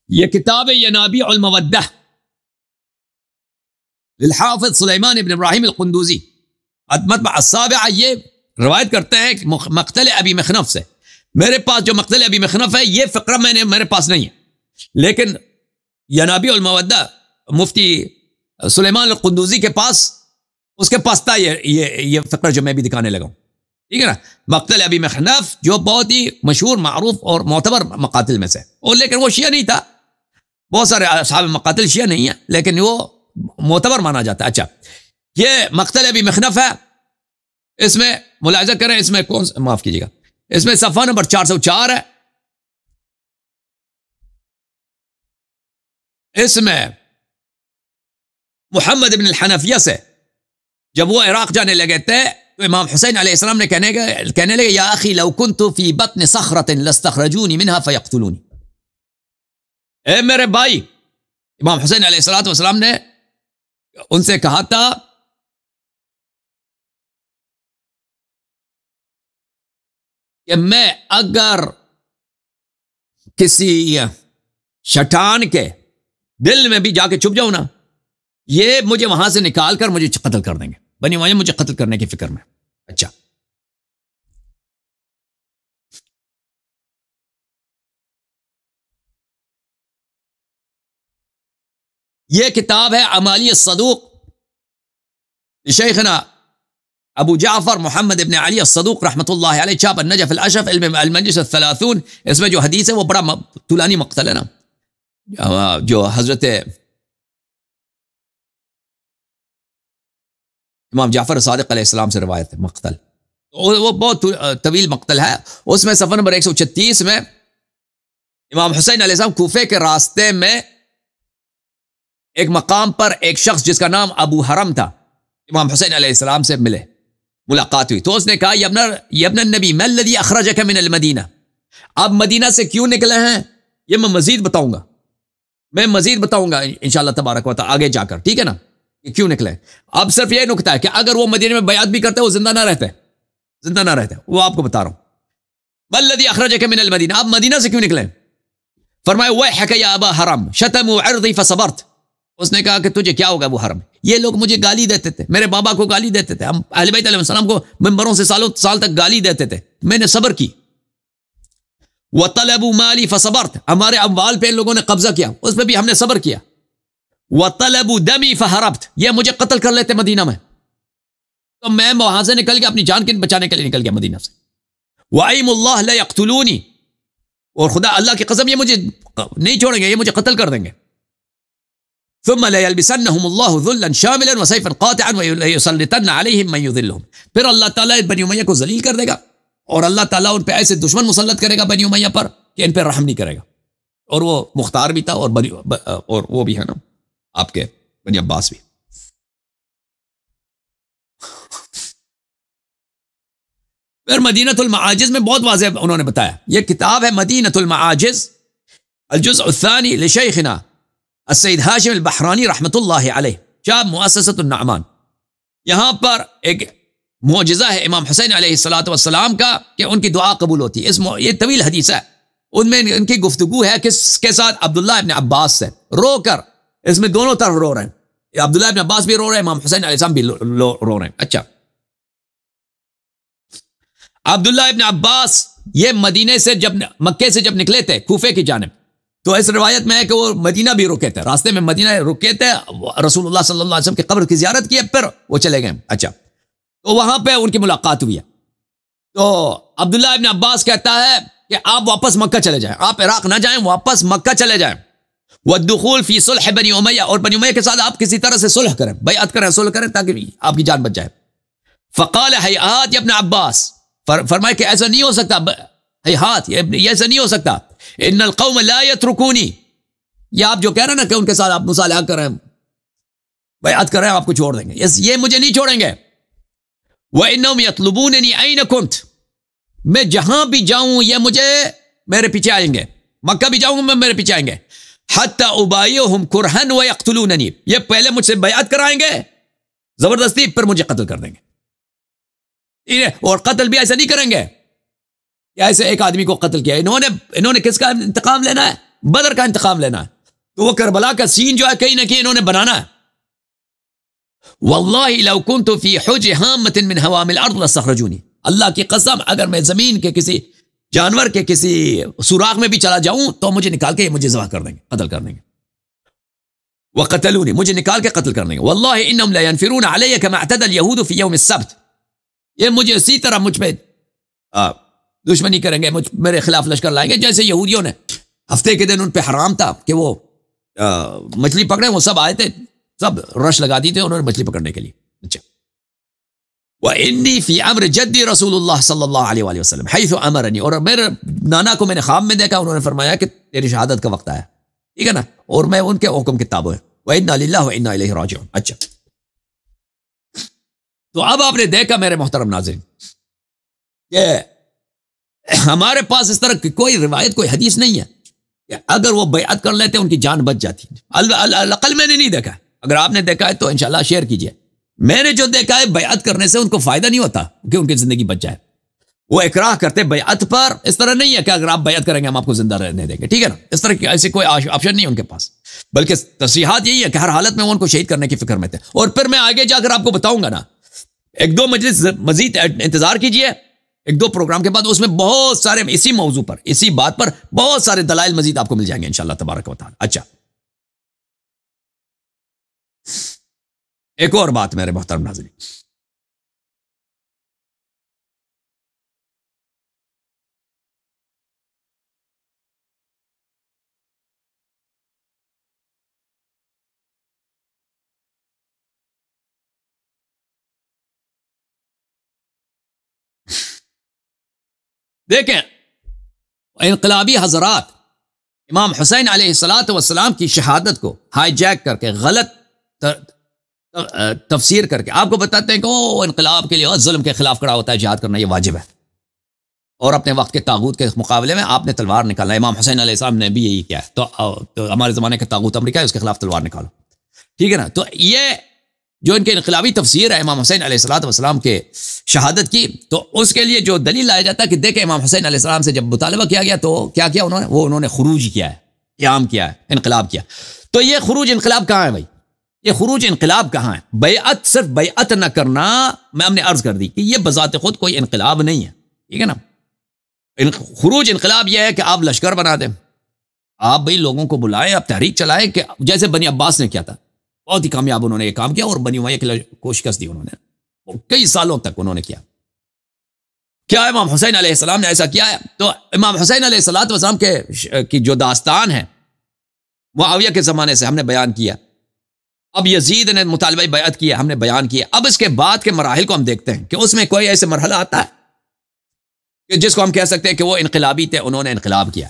یہ کتاب ینابیع المودہ للحافظ سلیمان ابن ابراہیم القندوزی المطبع السابعہ، یہ روایت کرتے ہیں مقتل ابی مخنف سے. میرے پاس جو مقتل ابی مخنف ہے یہ فقرہ میرے پاس نہیں ہے، لیکن ینابیع المودہ مفتی سلیمان القندوزی کے پاس، اس کے پاس تھا یہ فقرہ جو میں بھی دکھانے لگا ہوں. ٹھیک ہے نا، مقتل ابی مخنف جو بہت ہی مشہور معروف اور معتبر مقاتل میں سے، اور لیکن وہ شیعہ نہیں تھا. بہت سارے اصحاب مقاتل شیعہ نہیں ہیں لیکن وہ معتبر مانا جاتا ہے. اچھا، یہ مقتل ابی مخنف ہے. اس میں ملاحظہ کریں، اس میں معاف کیجیے گا، اس میں صفحہ نمبر 404 ہے. اس میں محمد ابن الحنفیہ سے جب وہ عراق جانے لگے تھے تو امام حسین علیہ السلام نے کہنے لگے یا اخی لو کنت فی بطن صخرۃ لاستخرجونی منها فیقتلونی. اے میرے بھائی، امام حسین علیہ السلام نے ان سے کہا تھا کہ میں اگر کسی شیطان کے دل میں بھی جا کے چھپ جاؤں نا، یہ مجھے وہاں سے نکال کر مجھے قتل کر دیں گے. بنی امیہ مجھے قتل کرنے کی فکر میں. اچھا، یہ کتاب ہے امالی الصدوق شیخنا ابو جعفر محمد ابن علی الصدوق رحمۃ اللہ علیہ، چھاپ النجف الاشرف، علم المجلس الثلاثون. اس میں جو حدیث ہے وہ بڑا طولانی مقتل ہے نا، جو حضرت امام جعفر صادق علیہ السلام سے روایت ہے مقتل، وہ بہت طویل مقتل ہے. اس میں صفحہ نمبر 136 میں امام حسین علیہ السلام کوفے کے راستے میں ایک مقام پر ایک شخص جس کا نام ابو حرم تھا، امام حسین علیہ السلام سے ملاقات ہوئی. تو اس نے کہا یا ابن النبی ما الذی اخرجک من المدینہ، آپ مدینہ سے کیوں نکلے ہیں؟ یہ میں مزید بتاؤں گا انشاءاللہ تبارک و تعالی آگے جا کر. ٹھیک ہے نا، کہ کیوں نکلے. اب صرف یہ نکتہ ہے کہ اگر وہ مدینے میں بیعت بھی کرتے وہ زندہ نہ رہتے، وہ آپ کو بتا رہا ہوں. ما الذی اخرجک من المدینہ، آپ مدینہ سے کیوں نکلے؟ فرمایا ویحک یا ابا حرم شتموا عرضی فصبرت. اس نے کہا کہ تجھے کیا ہوگا ابو حرم، یہ لوگ مجھے گالی دیتے تھے، میرے بابا کو گالی دیتے تھے، ہم اہل بیت علیہ السلام کو ممبروں سے سالوں سال تک گالی دیتے تھے، میں نے صبر کی. وطلبوا مالی فصبرت، ہمارے اموال پہ ان لوگوں نے قبضہ کیا، اس پہ بھی ہم نے صبر کیا. وطلبوا دمی فہربت، یہ مجھے قتل کر لیتے مدینہ میں، تو میں وہاں سے نکل گیا، اپنی جان کے بچانے کے لیے نکل گیا مدینہ سے. وَأَيْمُ اللَّهِ لَا يَقْتُلُونِي، اور خدا اللہ کی قسم یہ مجھے نہیں چھوڑیں گے، یہ مجھے قتل کر دیں گے. ثم ليلبسنهم الله ذلا شاملا وسيفا قاطعا وليسلطن عليهم من يذلهم، پھر اللہ تعالیٰ بنی امیہ کو ذلیل کر دے گا اور اللہ تعالیٰ ان پہ ایسے دشمن مسلط کرے گا بنی امیہ پر کہ ان پہ رحم نہیں کرے گا. اور وہ مختار بھی تھا اور وہ بھی ہے نا آپ کے بنی عباس بھی. پھر مدینۃ المعاجز میں بہت واضح انہوں نے بتایا، یہ کتاب ہے مدینۃ المعاجز الجزء الثانی لشیخنا السید ہاشم البحرانی رحمۃ اللہ علیہ، چاپ مؤسسۃ النعمان. یہاں پر ایک معجزہ ہے امام حسین علیہ السلام کا کہ ان کی دعا قبول ہوتی ہے. یہ طویل حدیث ہے، ان میں ان کی گفتگو ہے کس کے ساتھ؟ عبداللہ ابن عباس سے، رو کر. اس میں دونوں طرف رو رہے ہیں، عبداللہ ابن عباس بھی رو رہے ہیں، امام حسین علیہ السلام بھی رو رہے ہیں. اچھا، عبداللہ ابن عباس یہ مدینے سے مکے سے جب نکلے تھے کوفے کی جانب، تو اس روایت میں ہے کہ وہ مدینہ بھی رکے تھے، راستے میں مدینہ رکے تھے، رسول اللہ صلی اللہ علیہ وسلم کی قبر کی زیارت کی، پھر وہ چلے گئے. اچھا، تو وہاں پہ ان کی ملاقات ہوئی ہے. تو عبداللہ ابن عباس کہتا ہے کہ آپ واپس مکہ چلے جائیں، آپ عراق نہ جائیں، واپس مکہ چلے جائیں. والدخول فی صلح بنی امیہ، اور بنی امیہ کے ساتھ آپ کسی طرح سے صلح کریں، بیعت کریں، صلح کریں تاکہ آپ کی جان بچ جائے. فقال ہیہات یا ابن عباس، فرمائے کہ ایسا نہیں ہو سکتا، ہیہات یہ ایسا نہیں ہو سکتا. ان القوم لا يتركوني، یہ آپ جو کہہ رہے ہیں نا کہ ان کے ساتھ آپ مصالحہ کریں، بیعت کریں، آپ کو چھوڑ دیں گے، یہ مجھے نہیں چھوڑیں گے. وانهم يطلبونني اين كنت، میں جہاں بھی جاؤں یہ مجھے میرے پیچھے آئیں گے، مکہ بھی جاؤں میں میرے پیچھے آئیں گے. حتى ابايعهم كرها ويقتلونني، یہ پہلے مجھ سے بیعت کرائیں گے زبردستی، پھر مجھے قتل کر دیں گے. اور قتل بھی ایسا نہیں کریں گے ایسے ایک آدمی کو قتل کیا، انہوں نے کس کا انتقام لینا ہے؟ بدر کا انتقام لینا ہے، تو وہ کربلا کا سین جو ہے کہیں نہ کہیں انہوں نے بنانا ہے. واللہ لو کنت فی حج ہامۃ من حوام الارض لاستخرجونی، اللہ کی قسم اگر میں زمین کے کسی جانور کے کسی سوراخ میں بھی چلا جاؤں تو مجھے نکال کے مجھے ذبح کر دیں گے، قتل کر دیں گے. وقتلونی، مجھے نکال کے قتل کر دیں گے. واللہ انہم لا ينفرون علی کما اعتدى اليهود فی یوم السبت، یہ مجھے اسی طرح مجھ پہ دشمنی کریں گے، میرے خلاف لشکر لائیں گے جیسے یہودیوں نے ہفتے کے دن ان پہ حرام تھا کہ وہ مچھلی پکڑے، وہ سب آئے تھے، سب رش لگا دی تھے انہوں نے مچھلی پکڑنے کے لیے. اچھا، وَإِنِّي فِي أَمْرِ جَدِّي رسول اللہ صلی اللہ علیہ وآلہ وسلم حیث امرنی، اور میرے نانا کو میں نے خواب میں دیکھا، انہوں نے فرمایا کہ تیری شہادت کا وقت آیا، ٹھیک ہے نا، اور میں ان کے حکم کی تابع ہوں. وَإِنَّا لِلَّهِ وَإِنَّا إِلَيْهِ رَاجِعُونَ. اچھا، تو اب آپ نے دیکھا میرے محترم ناظرین کہ ہمارے پاس اس طرح کی کوئی روایت، کوئی حدیث نہیں ہے کہ اگر وہ بیعت کر لیتے ان کی جان بچ جاتی. الاقل میں نے نہیں دیکھا، اگر آپ نے دیکھا ہے تو انشاءاللہ شیئر کیجئے. میں نے جو دیکھا ہے بیعت کرنے سے ان کو فائدہ نہیں ہوتا کہ ان کی زندگی بچ جائے. وہ اکراہ کرتے بیعت پر، اس طرح نہیں ہے کہ اگر آپ بیعت کریں گے ہم آپ کو زندہ رہنے دیں گے، ٹھیک ہے نا، اس طرح کی ایسی کوئی آپشن نہیں ہے ان کے پاس، بلکہ تصریحات یہی ہے کہ ہر حالت میں وہ ان کو شہید کرنے کی فکر میں تھے. اور پھر میں آگے جا کر آپ کو بتاؤں گا نا، ایک دو مجلس مزید انتظار کیجئے، ایک دو پروگرام کے بعد اس میں بہت سارے اسی موضوع پر، اسی بات پر بہت سارے دلائل مزید آپ کو مل جائیں گے انشاءاللہ تبارک و تعالی. اچھا، ایک اور بات میرے محترم ناظرین، دیکھیں انقلابی حضرات امام حسین علیہ الصلوۃ والسلام کی شہادت کو ہائی جیک کر کے غلط تفسیر کر کے آپ کو بتاتے ہیں کہ وہ انقلاب کے لیے اور ظلم کے خلاف کھڑا ہوتا ہے، جہاد کرنا یہ واجب ہے، اور اپنے وقت کے طاغوت کے مقابلے میں آپ نے تلوار نکالنا. امام حسین علیہ السلام نے بھی یہی کیا ہے، تو ہمارے زمانے کے طاغوت امریکہ ہے، اس کے خلاف تلوار نکالو، ٹھیک ہے نا. تو یہ جو ان کے انقلابی تفسیر ہے امام حسین علیہ السلام کے شہادت کی، تو اس کے لیے جو دلیل لایا جاتا ہے کہ دیکھیں امام حسین علیہ السلام سے جب مطالبہ کیا گیا تو کیا کیا انہوں نے خروج کیا ہے، قیام کیا ہے، انقلاب کیا. تو یہ خروج انقلاب کہاں ہے بھائی؟ یہ خروج انقلاب کہاں ہے؟ بیعت، صرف بیعت نہ کرنا، میں ہم نے عرض کر دی کہ یہ بذات خود کوئی انقلاب نہیں ہے، ٹھیک ہے نا. خروج انقلاب یہ ہے کہ آپ لشکر بنا دیں، آپ بھائی لوگوں کو بلائیں، آپ تحریک چلائیں، کہ جیسے بنی عباس نے کیا تھا، بہت ہی کامیاب انہوں نے یہ کام کیا، اور بنی امیہ کو شکست دی انہوں نے، کئی سالوں تک انہوں نے کیا. کیا امام حسین علیہ السلام نے ایسا کیا ہے؟ تو امام حسین علیہ السلام کی جو داستان ہے معاویہ کے زمانے سے ہم نے بیان کیا، اب یزید نے مطالبہ بیعت کیا، ہم نے بیان کیا. اب اس کے بعد کے مراحل کو ہم دیکھتے ہیں کہ اس میں کوئی ایسے مرحلہ آتا ہے کہ جس کو ہم کہہ سکتے ہیں کہ وہ انقلابی تھے، انہوں نے انقلاب کیا.